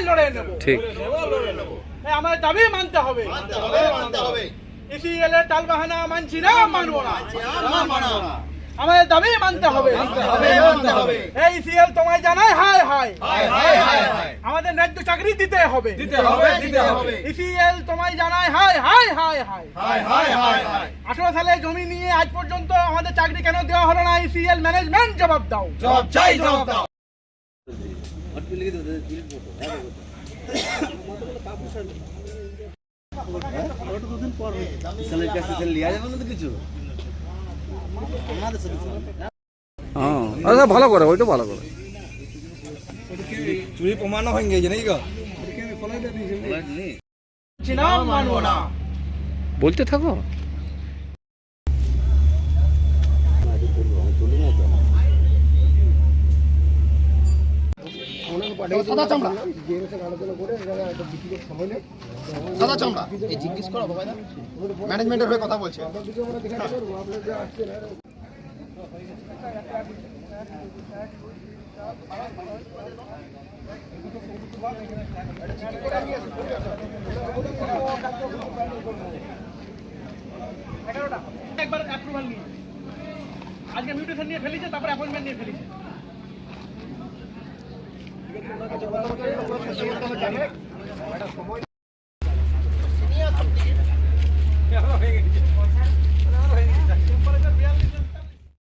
লড়ে নেব। ঠিক। আমাদের দাবি মানতে হবে। ইসিএল এর টালবাহানা মানছি না, মানবো না। আমাদের দাবি মানতে হবে। এই ইসিএল তোমায় জানাই হায় হায়, আমাদের ন্যায্য চাকরি দিতে হবে। ইসিএল তোমায় জানাই হায় হায় হায় হায়। 18 সালে জমি নিয়ে আজ পর্যন্ত আমাদের চাকরি কেন দেওয়া হলো না? ইসিএল ম্যানেজমেন্ট জবাব দাও। ভালো করে, ওইটা ভালো করে চুরি প্রমাণ হয়ে গেছে নাকি মানবো না। বলতে থাকো। সাদা চামড়া, সাদা চামড়া, এই জিজ্ঞেস করো বাবা, ম্যানেজমেন্টের হয়ে কথা বলছে। একবার অ্যাপ্রুভাল নিয়ে আজকে মিউটেশন নিয়ে ফেলেছে, তারপর অ্যাপয়েন্টমেন্ট নিয়ে ফেলেছে।